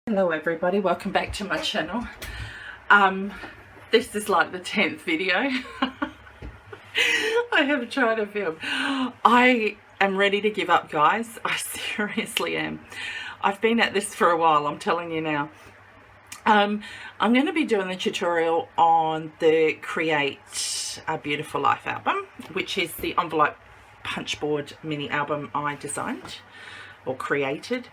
Hello everybody, welcome back to my channel. This is like the 10th video I have tried to film. I am ready to give up, guys. I seriously am. I've been at this for a while, I'm telling you now. I'm going to be doing the tutorial on the Create a Beautiful Life album, which is the envelope punchboard mini album I designed or created.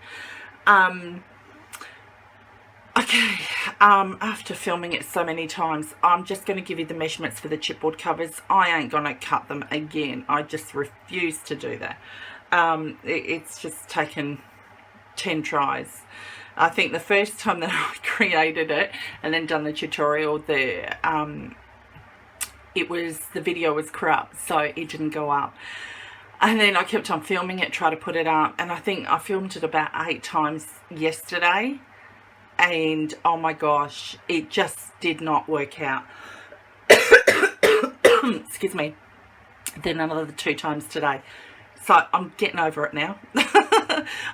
Okay, after filming it so many times, I'm just going to give you the measurements for the chipboard covers. I ain't going to cut them again. I just refuse to do that. It's just taken 10 tries. I think the first time that I created it and then done the tutorial, the video was corrupt, so it didn't go up. And then I kept on filming it, try to put it up, and I think I filmed it about 8 times yesterday. And oh my gosh, it just did not work out. Excuse me. Then another 2 times today, so I'm getting over it now.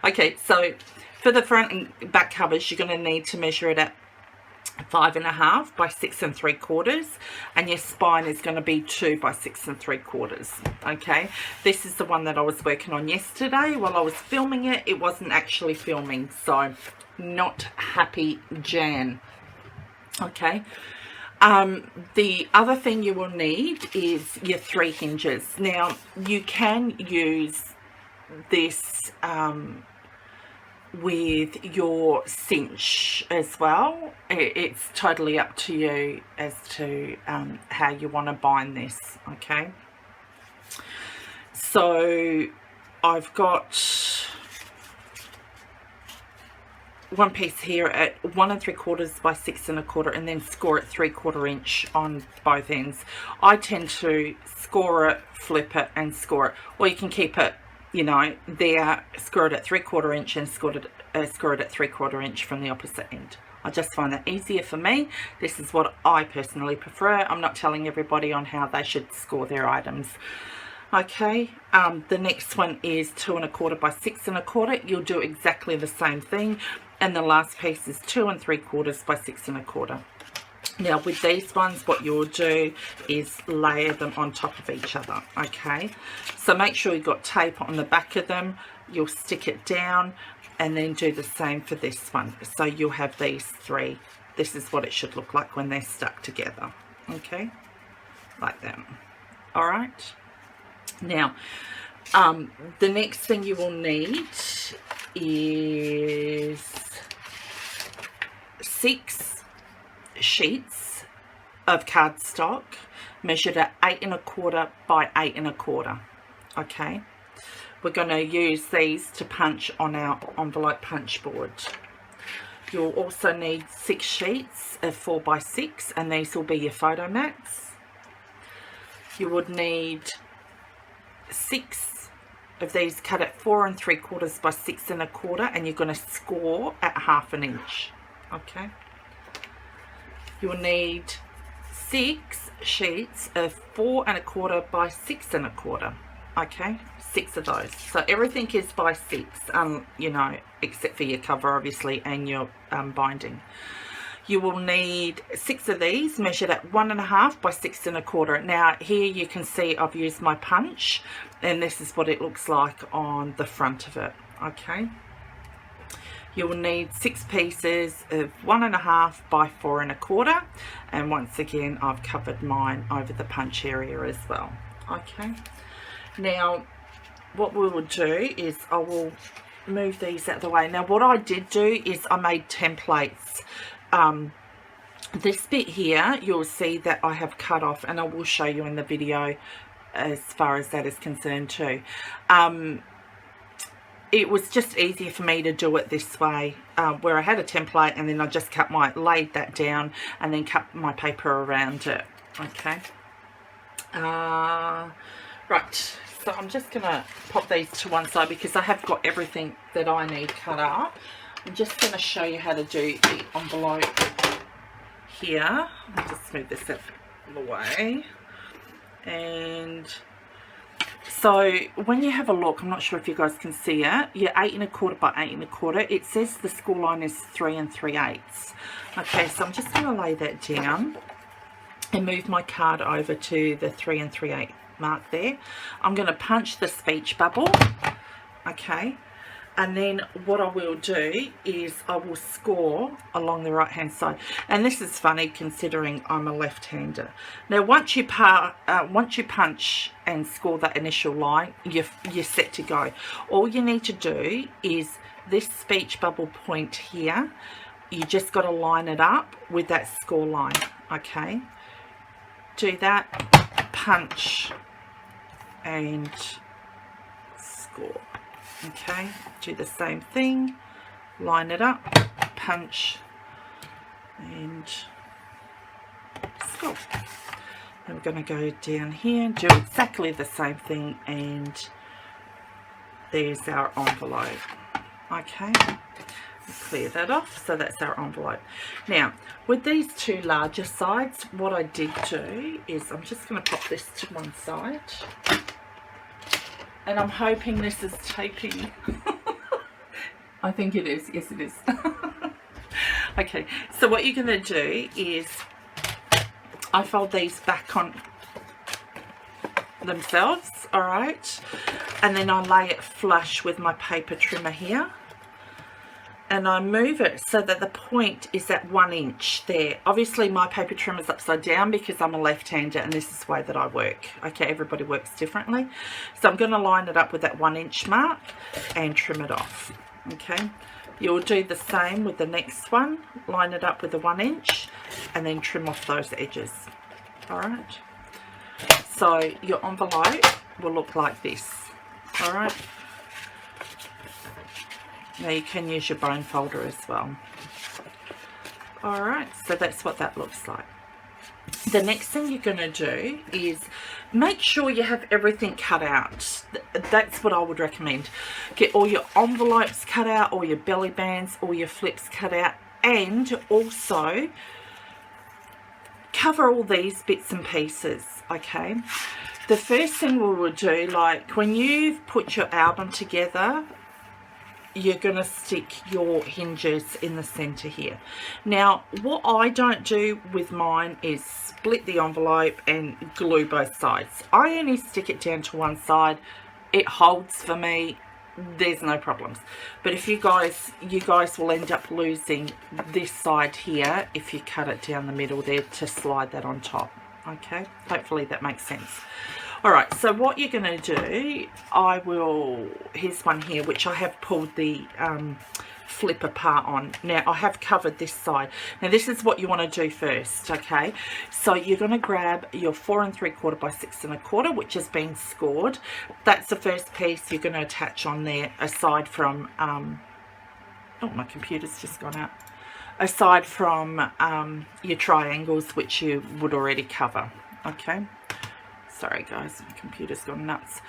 Okay, so for the front and back covers, you're going to need to measure it at 5.5 by 6 3/4, and your spine is going to be 2 by 6 3/4. Okay, this is the one that I was working on yesterday while I was filming it. It wasn't actually filming, so not happy Jan. Okay, the other thing you will need is your 3 hinges. Now you can use this with your cinch as well. It's totally up to you as to how you want to bind this. Okay, so I've got one piece here at 1 3/4 by 6 1/4, and then score it 3/4 inch on both ends. I tend to score it, flip it and score it, or you can keep it, you know, there, score it at 3/4 inch and score it at 3/4 inch from the opposite end. I just find that easier for me. This is what I personally prefer. I'm not telling everybody on how they should score their items. Okay, the next one is 2 1/4 by 6 1/4. You'll do exactly the same thing. And the last piece is 2 3/4 by 6 1/4. Now with these ones, what you'll do is layer them on top of each other. Okay, so make sure you've got tape on the back of them. You'll stick it down and then do the same for this one. So you'll have these 3. This is what it should look like when they're stuck together. Okay, like that. All right. Now, the next thing you will need is 6 sheets of cardstock measured at 8 1/4 by 8 1/4. Okay, we're going to use these to punch on our envelope punch board. You'll also need 6 sheets of 4 by 6, and these will be your photo mats. You would need 6 of these cut at 4 3/4 by 6 1/4, and you're going to score at 1/2 inch. Okay, you'll need 6 sheets of 4 1/4 by 6 1/4. Okay, 6 of those. So everything is by 6, you know, except for your cover obviously and your binding. You will need 6 of these measured at 1 1/2 by 6 1/4. Now here you can see I've used my punch, and this is what it looks like on the front of it. Okay, you will need 6 pieces of 1 1/2 by 4 1/4, and once again I've covered mine over the punch area as well. Okay, now what we will do is I will move these out of the way. Now what I did do is I made templates. This bit here you'll see that I have cut off, and I will show you in the video as far as that is concerned too. It was just easier for me to do it this way, where I had a template and then I just laid that down and then cut my paper around it. Okay, right, so I'm just gonna pop these to one side because I have got everything that I need cut up. I'm just going to show you how to do the envelope here. I'll just move this out of the way. And So when you have a look, I'm not sure if you guys can see it, you're 8 1/4 by 8 1/4. It says the score line is 3 3/8. Okay, so I'm just going to lay that down and move my card over to the 3 3/8 mark there. I'm going to punch the speech bubble. Okay, and then what I will do is I will score along the right hand side, and this is funny considering I'm a left-hander. Now once you punch and score that initial line, you're set to go. All you need to do is this speech bubble point here, you just got to line it up with that score line. Okay, do that, punch and score. Okay, do the same thing, line it up, punch and score. And we're going to go down here and do exactly the same thing, and there's our envelope. Okay, clear that off. So that's our envelope. Now with these two larger sides, what I did do is I'm just going to pop this to one side. And I'm hoping this is taping. I think it is. Yes, it is. Okay, so what you're going to do is I fold these back on themselves, all right? And then I lay it flush with my paper trimmer here. And I move it so that the point is at 1 inch there. Obviously my paper trimmer is upside down because I'm a left-hander and this is the way that I work. Okay, everybody works differently. So I'm going to line it up with that 1 inch mark and trim it off. Okay, you'll do the same with the next one. Line it up with the 1 inch and then trim off those edges. All right, so your envelope will look like this. All right. Now you can use your bone folder as well. Alright, so that's what that looks like. The next thing you're going to do is make sure you have everything cut out. That's what I would recommend. Get all your envelopes cut out, all your belly bands, all your flips cut out, and also cover all these bits and pieces, okay? The first thing we will do, like when you've put your album together, you're going to stick your hinges in the center here. Now what I don't do with mine is split the envelope and glue both sides. I only stick it down to one side. It holds for me, there's no problems. But if you guys will end up losing this side here if you cut it down the middle there to slide that on top. Okay, hopefully that makes sense. Alright, so what you're going to do, here's one here which I have pulled the flip apart on. Now I have covered this side. Now this is what you want to do first, okay? So you're going to grab your 4 3/4 by 6 1/4, which has been scored. That's the first piece you're going to attach on there, aside from, oh, my computer's just gone out. Aside from your triangles, which you would already cover, okay? Sorry guys, my computer's gone nuts.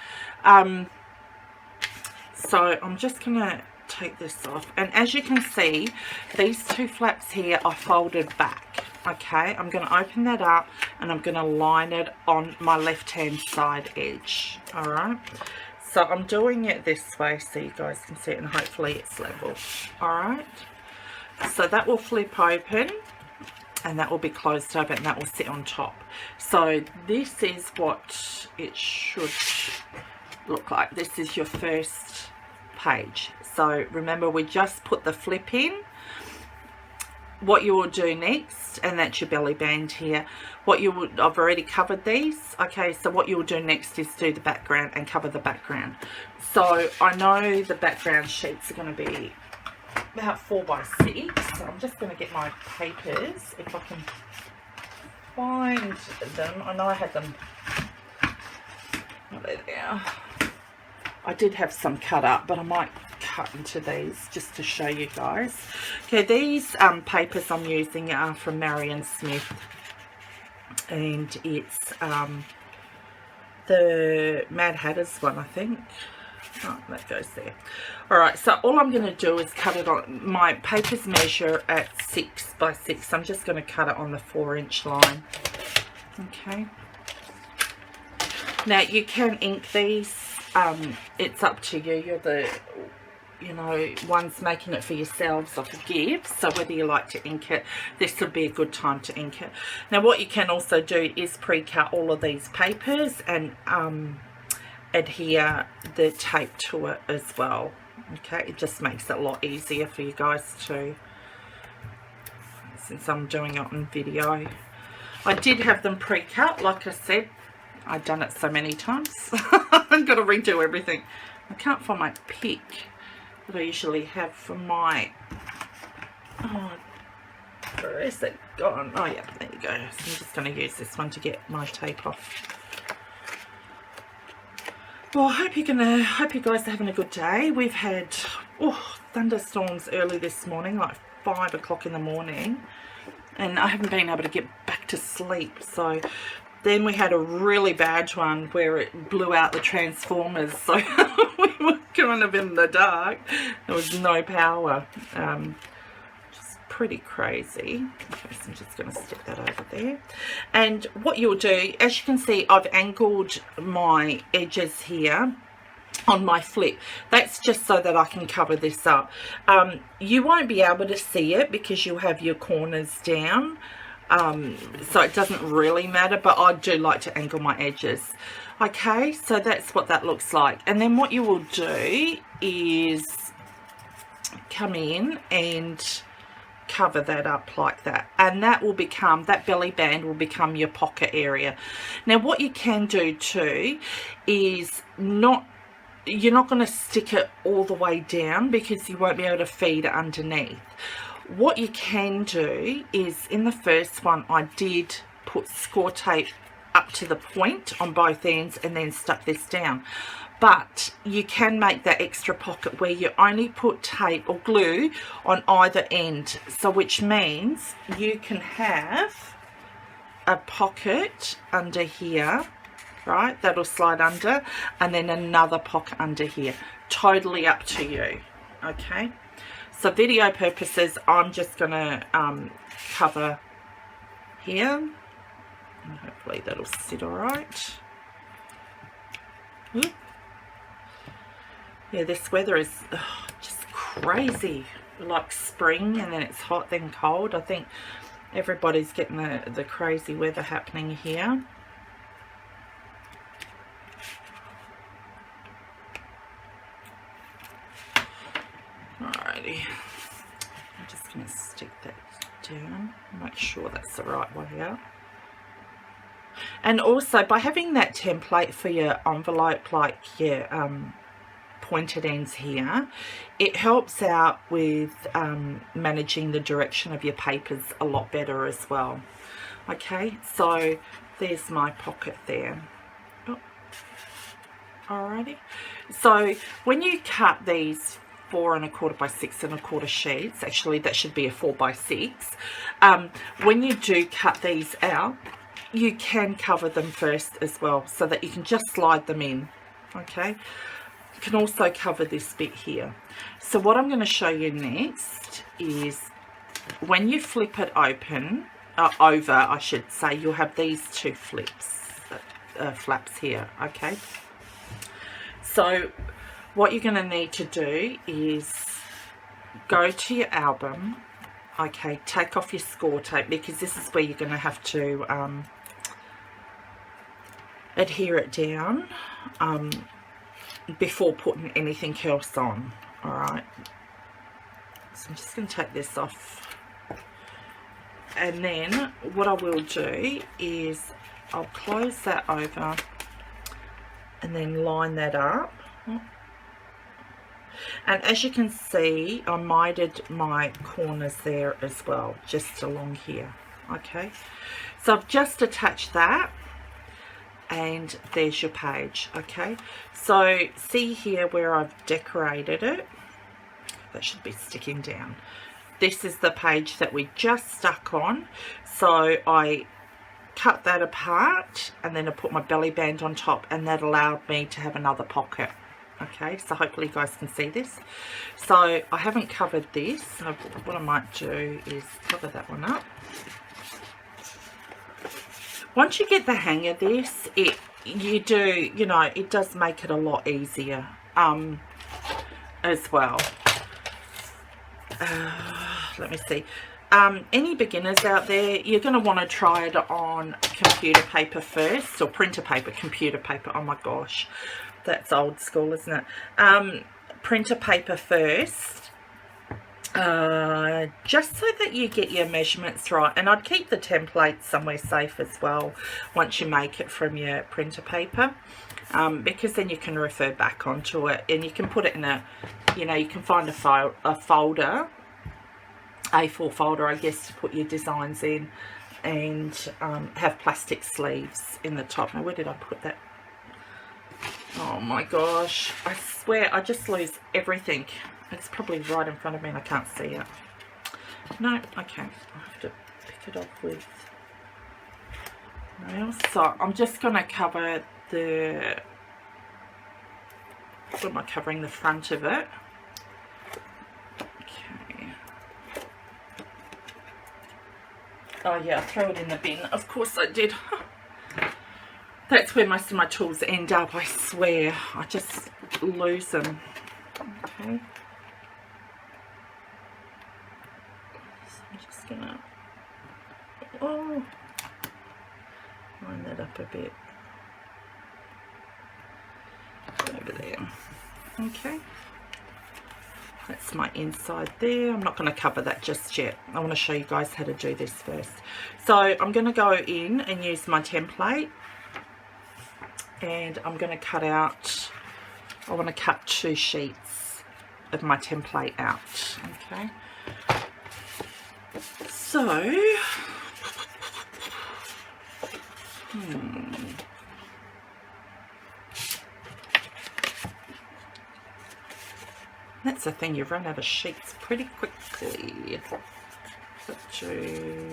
So I'm just going to take this off, and as you can see, these two flaps here are folded back. Okay, I'm going to open that up and I'm going to line it on my left hand side edge. Alright, so I'm doing it this way so you guys can see it, and hopefully it's level. Alright, so that will flip open and that will be closed over and that will sit on top. So this is what it should look like. This is your first page. So remember, we just put the flip in. What you will do next, and that's your belly band here, I've already covered these, okay, so what you will do next is do the background and cover the background. So I know the background sheets are going to be about 4 by 6, so I'm just going to get my papers if I can find them. I know I had them. Oh, there they are. I did have some cut up, but I might cut into these just to show you guys. Okay, these papers I'm using are from Marion Smith, and it's the Mad Hatter's one, I think. Oh, that goes there. Alright, so all I'm going to do is cut it on, my papers measure at 6 by 6. I'm just going to cut it on the 4-inch line. Okay. Now you can ink these, it's up to you. You're the, you know, ones making it for yourselves or for gifts. So whether you like to ink it, this would be a good time to ink it. Now what you can also do is pre-cut all of these papers and adhere the tape to it as well. Okay, it just makes it a lot easier for you guys to, since I'm doing it on video. I did have them pre-cut, like I said. I've done it so many times. I've got to redo everything. I can't find my pick that I usually have for my, oh, where is it gone? Oh yeah, there you go. So I'm just going to use this one to get my tape off. Well, I hope you guys are having a good day. We've had thunderstorms early this morning, like 5 o'clock in the morning, and I haven't been able to get back to sleep. So then we had a really bad one where it blew out the transformers, so we were kind of in the dark. There was no power. Just pretty crazy. Okay, so I'm just going to stick that over there. And what you'll do, as you can see, I've angled my edges here on my flip. That's just so that I can cover this up. You won't be able to see it because you'll have your corners down. So it doesn't really matter, but I do like to angle my edges. Okay, so that's what that looks like. And then what you will do is come in and cover that up like that, and that will become, that belly band will become your pocket area. Now what you can do too is you're not going to stick it all the way down because you won't be able to feed it underneath. What you can do is, in the first one I did put score tape up to the point on both ends and then stuck this down, but you can make that extra pocket where you only put tape or glue on either end, so which means you can have a pocket under here, right, that'll slide under, and then another pocket under here. Totally up to you. Okay, so video purposes, I'm just going to cover here, and hopefully that'll sit all right. Ooh. Yeah, this weather is just crazy. Like spring, and then it's hot, then cold. I think everybody's getting the crazy weather happening here. Alrighty, I'm just going to stick that down, make sure that's the right way out. And also, by having that template for your envelope, like your pointed ends here, it helps out with managing the direction of your papers a lot better as well. Okay, so there's my pocket there. Oh. Alrighty, so when you cut these 4 1/4 by 6 1/4 sheets, actually that should be a 4 by 6, when you do cut these out, you can cover them first as well, so that you can just slide them in. Okay, you can also cover this bit here. So what I'm going to show you next is when you flip it open, over I should say, you'll have these two flaps here. Okay, so what you're going to need to do is go to your album. Okay, take off your score tape, because this is where you're going to have to adhere it down before putting anything else on. Alright, so I'm just going to take this off, and then what I will do is I'll close that over and then line that up. And as you can see, I mitered my corners there as well, just along here. Okay, so I've just attached that, and there's your page. Okay, so see here where I've decorated it, that should be sticking down. This is the page that we just stuck on, so I cut that apart and then I put my belly band on top, and that allowed me to have another pocket. Okay, so hopefully you guys can see this. So I haven't covered this, so what I might do is cover that one up. Once you get the hang of this, you do, you know, it does make it a lot easier as well. Let me see. Any beginners out there, you're going to want to try it on computer paper first, or printer paper, computer paper. Oh my gosh, that's old school, isn't it? Printer paper first, just so that you get your measurements right. And I'd keep the template somewhere safe as well once you make it from your printer paper, because then you can refer back onto it, and you can put it in a, you know, you can find a folder, A4 folder, I guess, to put your designs in, and have plastic sleeves in the top. Now, where did I put that? Oh my gosh, I swear I just lose everything. It's probably right in front of me and I can't see it. No, okay, I have to pick it up with nails. So I'm just going to cover the, what am I covering? The front of it. Okay. Oh yeah, I throw it in the bin. Of course I did. That's where most of my tools end up, I swear. I just lose them. Okay. So I'm just gonna, oh, line that up a bit. Over there. Okay. That's my inside there. I'm not going to cover that just yet. I want to show you guys how to do this first. So I'm going to go in and use my template. And I'm going to cut out, I want to cut 2 sheets of my template out, okay? So, that's the thing, you run out of sheets pretty quickly. Put 2.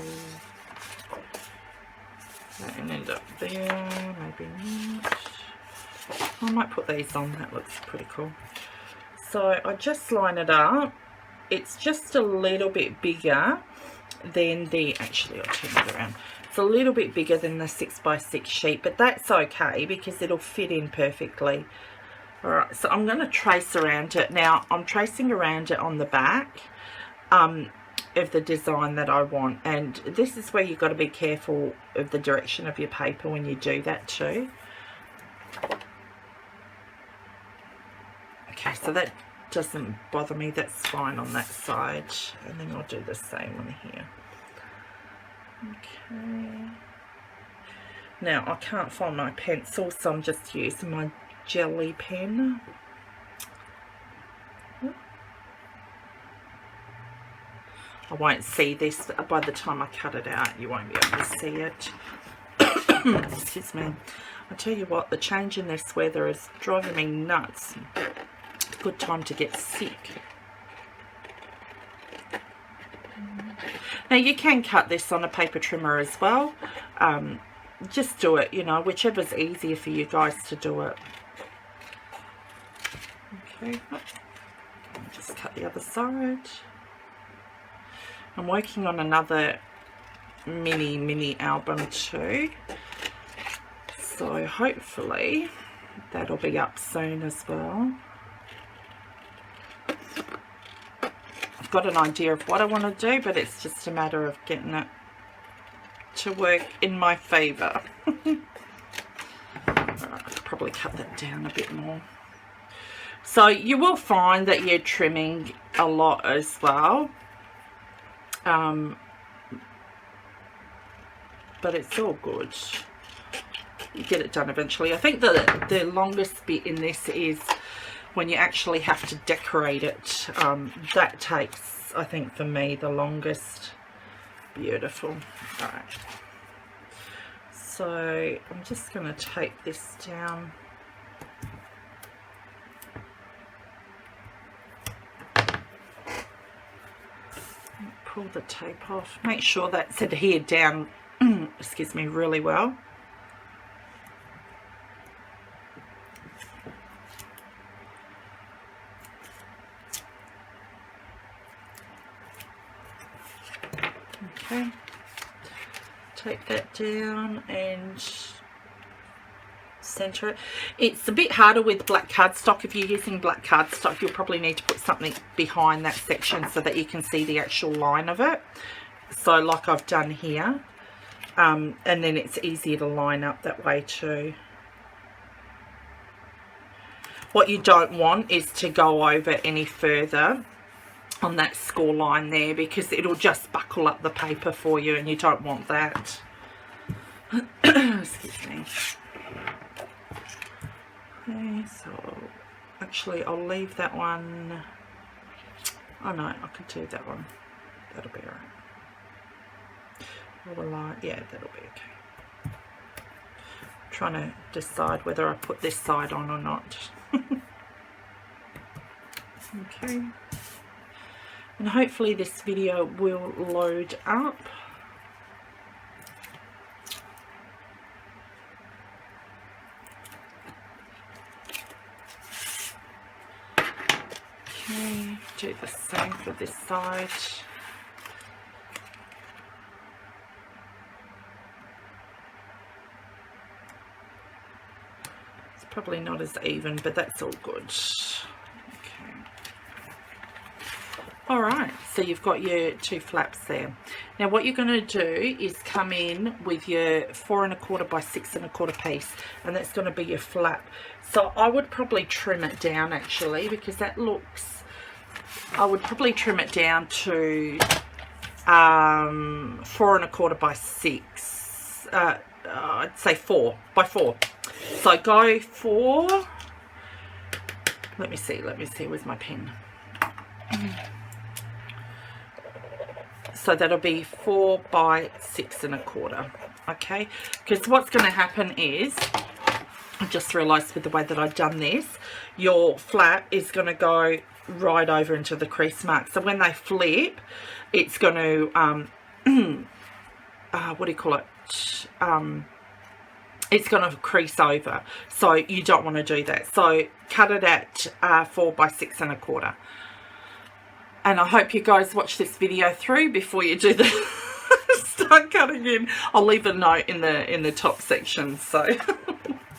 That can end up there, maybe not. I might put these on, that looks pretty cool. So I just line it up. It's just a little bit bigger than the, actually I'll turn it around. It's a little bit bigger than the 6x6 sheet, but that's okay because it'll fit in perfectly. Alright, so I'm going to trace around it. Now I'm tracing around it on the back of the design that I want, and this is where you've got to be careful of the direction of your paper when you do that too. Okay, so that doesn't bother me, that's fine on that side, and then I'll do the same one here. Okay, now I can't find my pencil, so I'm just using my jelly pen. I won't see this by the time I cut it out. You won't be able to see it. Excuse me. I tell you what, the change in this weather is driving me nuts. It's a good time to get sick. Now you can cut this on a paper trimmer as well. Just do it, you know, whichever's easier for you guys to do it. Okay, just cut the other side. I'm working on another mini album too, so hopefully that'll be up soon as well. I've got an idea of what I want to do, but it's just a matter of getting it to work in my favour. I could probably cut that down a bit more. So you will find that you're trimming a lot as well. But it's all good. You get it done eventually. I think the longest bit in this is when you actually have to decorate it. That takes, I think, for me, the longest. Beautiful. Alright. So I'm just going to take this down. Pull the tape off. Make sure that's adhered down, excuse me, really well. Okay, take that down and center it. It's a bit harder with black cardstock. If you're using black cardstock, you'll probably need to put something behind that section so that you can see the actual line of it. So like I've done here, and then it's easier to line up that way too. What you don't want is to go over any further on that score line there, because it'll just buckle up the paper for you, and you don't want that. Excuse me. Okay, so actually I'll leave that one. Oh no, I could do that one. That'll be alright. Yeah, that'll be okay. I'm trying to decide whether I put this side on or not. Okay. And hopefully this video will load up. Okay, do the same for this side. It's probably not as even, but that's all good. Okay. All right, so you've got your 2 flaps there. Now what you're going to do is come in with your 4 1/4 by 6 1/4 piece, and that's going to be your flap. So I would probably trim it down actually, because that looks, I would probably trim it down to 4 1/4 by 6. I'd say 4 by 4. So go 4. Let me see, where's my pen? So that'll be 4 by 6 1/4. Okay, because what's going to happen is, I just realized with the way that I've done this, your flap is going to go right over into the crease mark. So when they flip, it's going to what do you call it, it's going to crease over. So you don't want to do that. So cut it at 4 by 6 1/4. And I hope you guys watch this video through before you do the start cutting in. I'll leave a note in the top section. So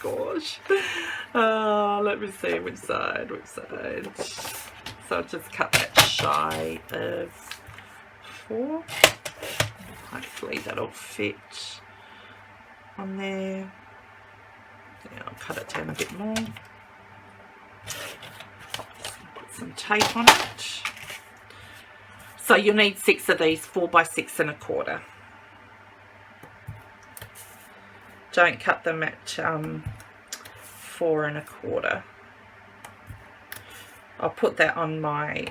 gosh, let me see which side. So I'll just cut that shy of 4. Hopefully that'll fit on there. Yeah, I'll cut it down a bit more. Put some tape on it. So you'll need 6 of these 4 by 6 1/4. Don't cut them at 4 1/4. I'll put that on my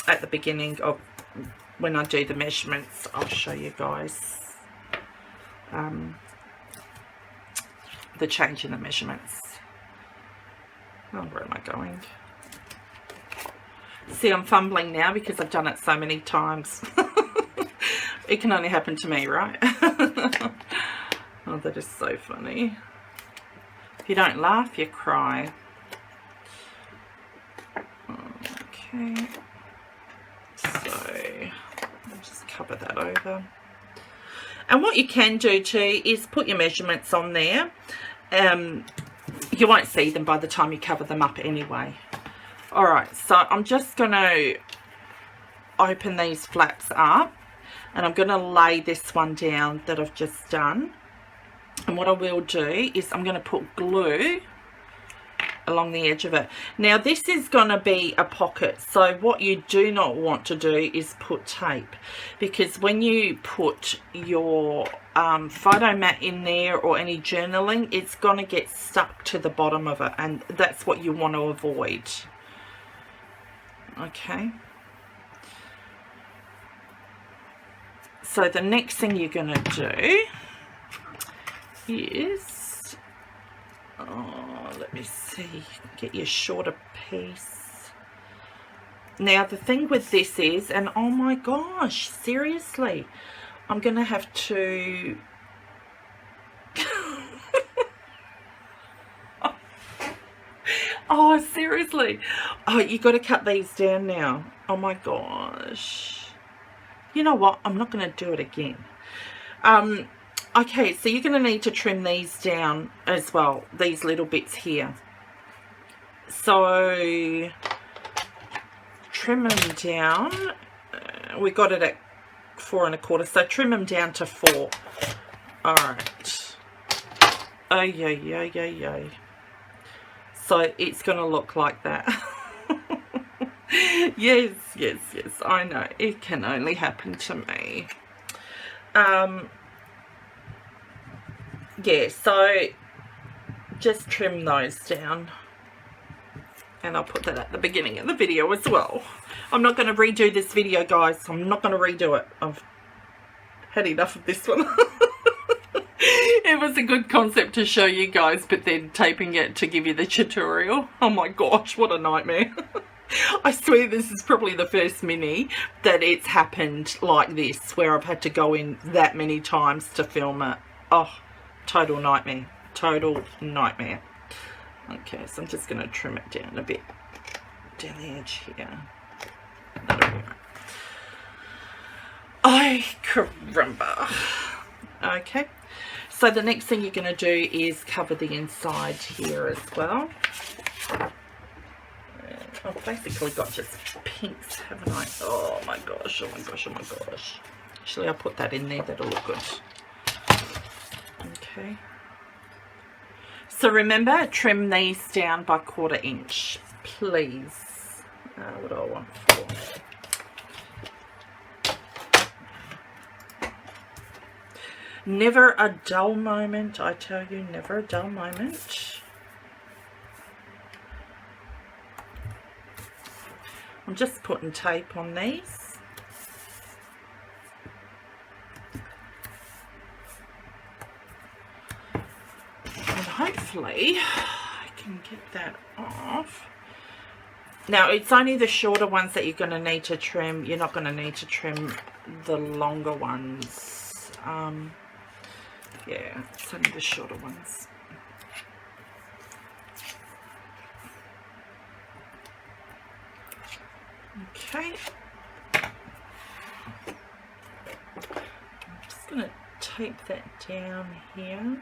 at the beginning of when I do the measurements. I'll show you guys the change in the measurements. Oh, where am I going? See, I'm fumbling now because I've done it so many times. It can only happen to me, right? Oh, that is so funny. If you don't laugh, you cry. Okay. So, I'll just cover that over. And what you can do too is put your measurements on there. You won't see them by the time you cover them up anyway. Alright, so I'm just going to open these flaps up, and I'm going to lay this one down that I've just done. And what I will do is I'm going to put glue along the edge of it. Now this is going to be a pocket, so what you do not want to do is put tape, because when you put your photo mat in there or any journaling, it's going to get stuck to the bottom of it, and that's what you want to avoid. Okay, so the next thing you're going to do is, let me see, get your shorter piece. Now the thing with this is, and oh my gosh, seriously, I'm going to have to oh, seriously. Oh, you got to cut these down now. Oh my gosh. You know what? I'm not going to do it again. Okay, so you're going to need to trim these down as well, these little bits here. So trim them down. We got it at 4 1/4, so trim them down to 4. All right. Oh, yeah. So it's going to look like that. Yes, I know. It can only happen to me. Yeah, so just trim those down. And I'll put that at the beginning of the video as well. I'm not going to redo this video, guys. I'm not going to redo it. I've had enough of this one. It was a good concept to show you guys, but then taping it to give you the tutorial. Oh my gosh, what a nightmare. I swear this is probably the first mini that it's happened like this, where I've had to go in that many times to film it. Oh, total nightmare. Total nightmare. Okay, so I'm just going to trim it down a bit. Down the edge here. That'll be right. Ay, caramba. Okay, so the next thing you're going to do is cover the inside here as well. I've basically got just pinks, haven't I? Oh my gosh. Actually, I'll put that in there. That'll look good. Okay. So remember, trim these down by 1/4 inch, please. What do I want for? Never a dull moment, I tell you, never a dull moment. I'm just putting tape on these. And hopefully I can get that off. Now, it's only the shorter ones that you're going to need to trim. You're not going to need to trim the longer ones. Yeah, it's only the shorter ones. Okay. I'm just going to tape that down here.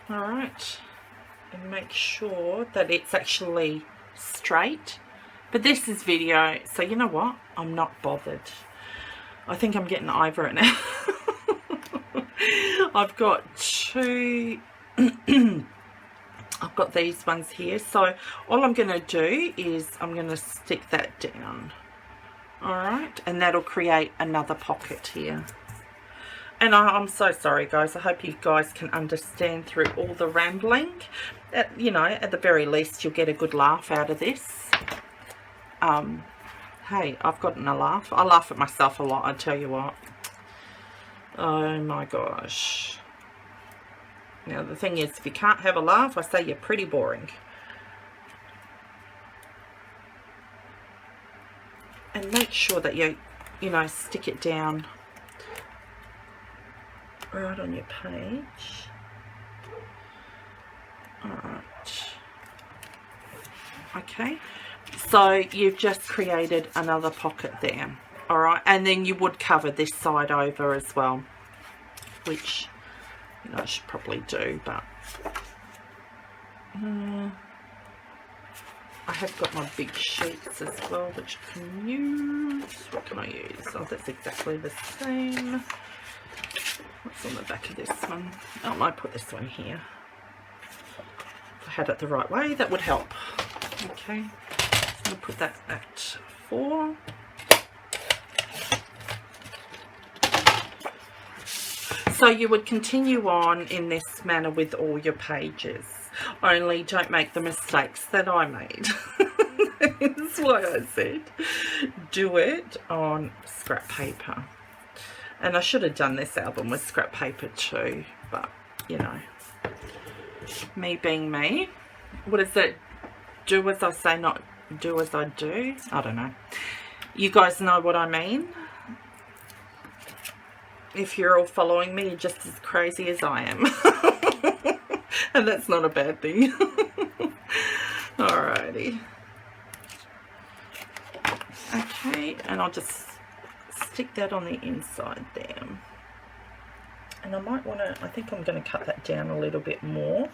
Alright. And make sure that it's actually straight. But this is video, so you know what? I'm not bothered. I think I'm getting over it now. I've got two... I've got these ones here, so all I'm going to do is I'm going to stick that down. Alright, and that'll create another pocket here. And I'm so sorry, guys. I hope you guys can understand through all the rambling. You know, at the very least, you'll get a good laugh out of this. Hey, I've gotten a laugh. I laugh at myself a lot, I tell you what. Oh my gosh. Now, the thing is, if you can't have a laugh, I say you're pretty boring. And make sure that you know, stick it down right on your page. Alright. Okay. So, you've just created another pocket there. Alright. And then you would cover this side over as well. Which... you know, I should probably do, but I have got my big sheets as well, which I can use. What can I use? Oh, that's exactly the same. What's on the back of this one? Oh, I might put this one here. If I had it the right way, that would help. Okay, so I'll put that at 4. So you would continue on in this manner with all your pages, only don't make the mistakes that I made. That's why I said do it on scrap paper. And I should have done this album with scrap paper too, but you know, me being me. What is it? Do as I say, not do as I do? I don't know. You guys know what I mean. If you're all following me, you're just as crazy as I am. And that's not a bad thing. Alrighty. Okay, and I'll just stick that on the inside there. And I might want to, I think I'm going to cut that down a little bit more.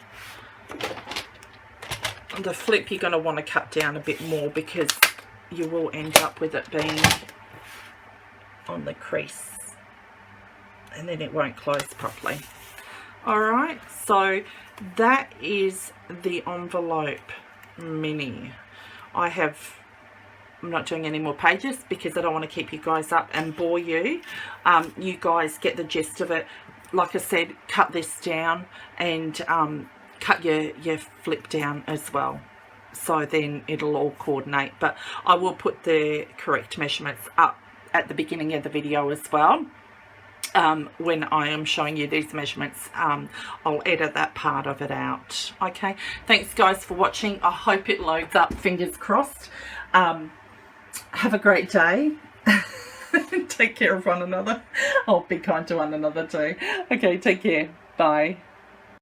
On the flip, you're going to want to cut down a bit more because you will end up with it being on the crease. And then it won't close properly. Alright, so that is the envelope mini. I'm not doing any more pages because I don't want to keep you guys up and bore you. You guys get the gist of it. Like I said, cut this down and cut your flip down as well. So then it'll all coordinate. But I will put the correct measurements up at the beginning of the video as well. When I am showing you these measurements, I'll edit that part of it out. Okay, thanks guys for watching. I hope it loads up, fingers crossed. Have a great day. Take care of one another. Oh, be kind to one another too. Okay, take care. Bye.